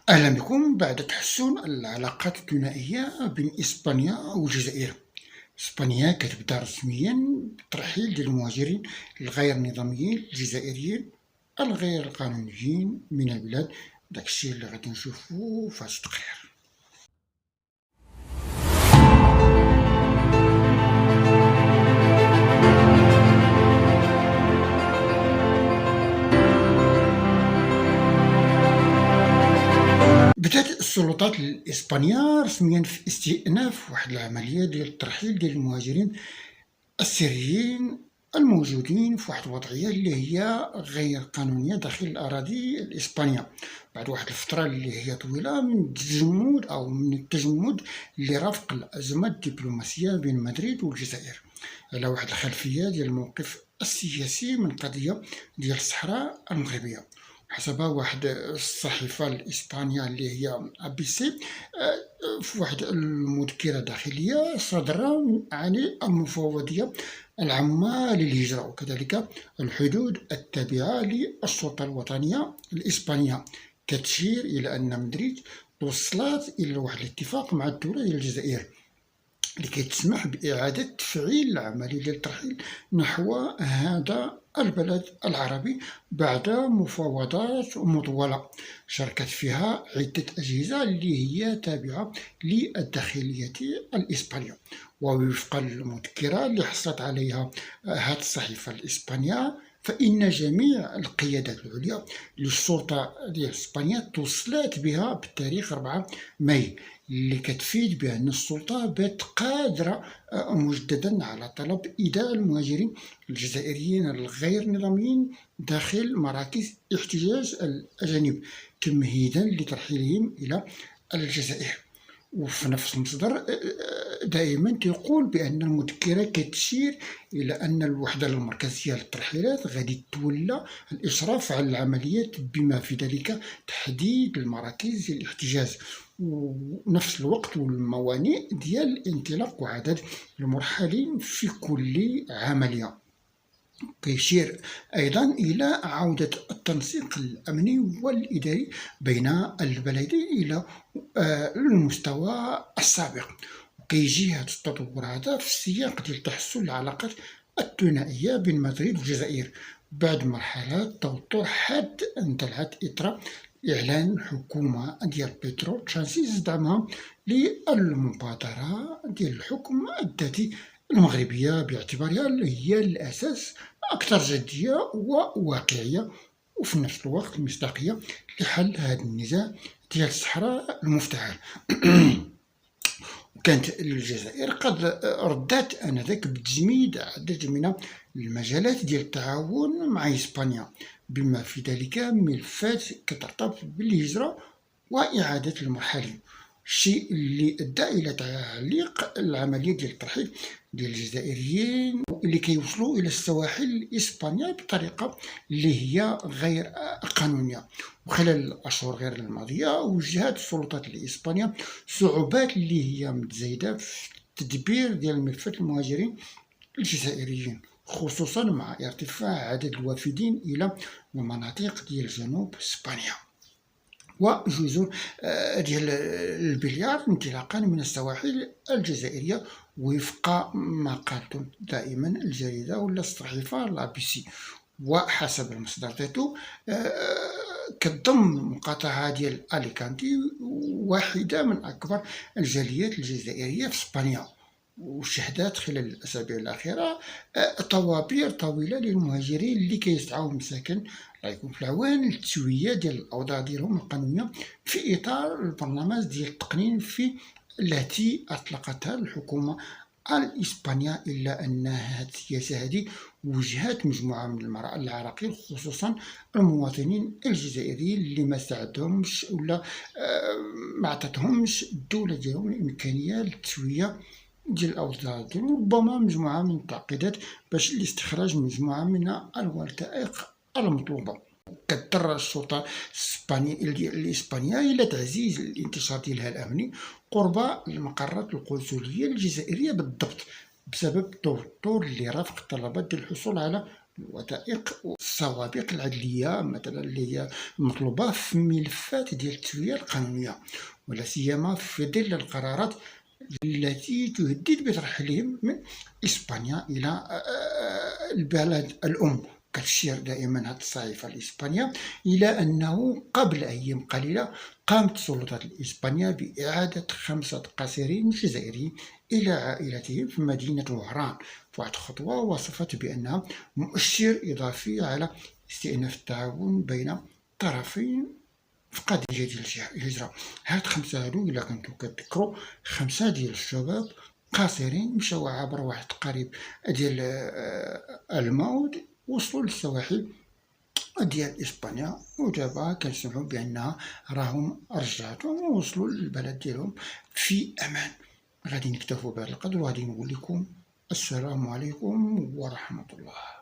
أهلا بكم. بعد تحسن العلاقات الثنائية بين إسبانيا والجزائر، إسبانيا كتبدا رسميا بالترحيل ديال المهاجرين الغير نظاميين الجزائريين الغير قانونيين من البلاد. داكشي اللي غادي نشوفو في هاد التقرير. بدات السلطات الإسبانية رسميا في استئناف واحد العملية ديال الترحيل ديال المهاجرين السريين الموجودين في واحد الوضعية اللي هي غير قانونية داخل الأراضي الإسبانية، بعد واحد الفترة اللي هي طويلة من التجمد اللي رافق الأزمة الدبلوماسية بين مدريد والجزائر على واحد الخلفية ديال الموقف السياسي من قضية ديال الصحراء المغربية. حسب واحد الصحيفة الإسبانية اللي هي ABC، في واحد المذكرة داخلية صادرة عن المفوضية العامة للهجرة وكذلك الحدود التابعة للسلطة الوطنية الإسبانية، كتشير إلى أن مدريد توصلت إلى واحد الاتفاق مع الدولة ديال الجزائر لكي تسمح بإعادة تفعيل العملية ديال الترحيل نحو هذا البلد العربي بعد مفاوضات مطولة شاركت فيها عدة أجهزة اللي هي تابعة للداخلية الإسبانية. ووفق المذكرة اللي حصلت عليها هذه الصحيفة الإسبانية، فإن جميع القيادات العليا للسلطة ديال إسبانيا توصلت بها بالتاريخ 4 ماي، اللي كتفيد بأن السلطة بات قادرة مجددا على طلب إيداع المهاجرين الجزائريين الغير نظاميين داخل مراكز احتجاز الأجانب تمهيدا لترحيلهم إلى الجزائر. وفي نفس المصدر دائما تيقول بأن المذكرة كتشير إلى أن الوحدة المركزية للترحيلات غادي تولى الإشراف على العمليات بما في ذلك تحديد المراكز ديال الاحتجاز ونفس الوقت والموانئ ديال الانطلاق وعدد المرحلين في كل عملية. كيشير أيضا إلى عودة التنسيق الأمني والإداري بين البلدين إلى المستوى السابق، وكيجي هذا التطور هذا في السياق ديال تحسن العلاقات الثنائية بين مدريد والجزائر بعد مرحلة توتر حاد اندلعت إثر إعلان الحكومة ديال بيدرو سانشيز دعمها للمبادرة ديال الحكم الذاتي المغربية باعتبارها هي الأساس أكثر جدية وواقعية وفي نفس الوقت مصداقية لحل هذا النزاع ديال الصحراء المفتعل. وكانت الجزائر قد ردت آنذاك بتجميد عدد من المجالات ديال التعاون مع إسبانيا بما في ذلك ملفات كترتبط بالهجرة وإعادة المرحلين، الشيء اللي أدى إلى تعليق العملية ديال الترحيل ديال الجزائريين اللي كيوصلوا إلى السواحل الإسبانية بطريقة اللي هي غير قانونية. وخلال الأشهر غير الماضية وجهت السلطات الإسبانية صعوبات اللي هي متزايدة في التدبير ديال ملفات المهاجرين الجزائريين، خصوصا مع ارتفاع عدد الوافدين إلى المناطق ديال جنوب إسبانيا وجزر ديال البليار انطلاقا من السواحل الجزائرية وفق ما قالت دائما الجريدة ولا الصحيفة ABC. وحسب المصدر ذاته كتضم المقاطعة ديال أليكانتي واحدة من أكبر الجاليات الجزائرية في إسبانيا، وشهدت خلال الأسابيع الأخيرة طوابير طويلة للمهاجرين اللي كيسعوا مساكن في العوان للتسوية ديال الأوضاع ديالهم القانونية في إطار البرنامج ديال التقنين التي أطلقتها الحكومة الإسبانية، إلا أن هذه السياسة هذه وجهت مجموعة من العراقيل خصوصا المواطنين الجزائريين اللي ما ساعدهمش ولا ما عطاتهمش الدولة ديالهم الإمكانية للتسوية ديال الأوضاع ديالهم، ربما مجموعة من التعقيدات باش لاستخراج مجموعة من الوثائق المطلوبة. كتضطر السلطة الإسبانية إلى تعزيز الانتشار ديالها الأمني قرب المقرات القنصلية الجزائرية بالضبط بسبب التوتر اللي رافق الطلبات ديال الحصول على الوثائق والسوابق العدلية مثلا اللي هي المطلوبة في ملفات ديال التسوية القانونية، ولا سيما في ظل القرارات التي تهدد بترحيلهم من إسبانيا إلى البلد الأم. كتشير دائما هذه الصحيفة الإسبانية إلى أنه قبل أيام قليلة قامت السلطات الإسبانية بإعادة 5 قاصرين جزائريين إلى عائلتهم في مدينة وهران، في واحد الخطوة وصفت بأنها مؤشر إضافي على استئناف التعاون بين الطرفين في قضية ديال الهجرة. هاد 5 هادو إلا كنتو كتذكرو 5 ديال الشباب قاصرين مشاو عبر واحد القريب ديال الموت، وصلوا للسواحل ديال إسبانيا، ودابا كنسمعو بأنها راهم رجعتهم ووصلوا للبلد ديالهم في أمان. غادي نكتفو بهذا القدر وغادي نقول لكم السلام عليكم ورحمة الله.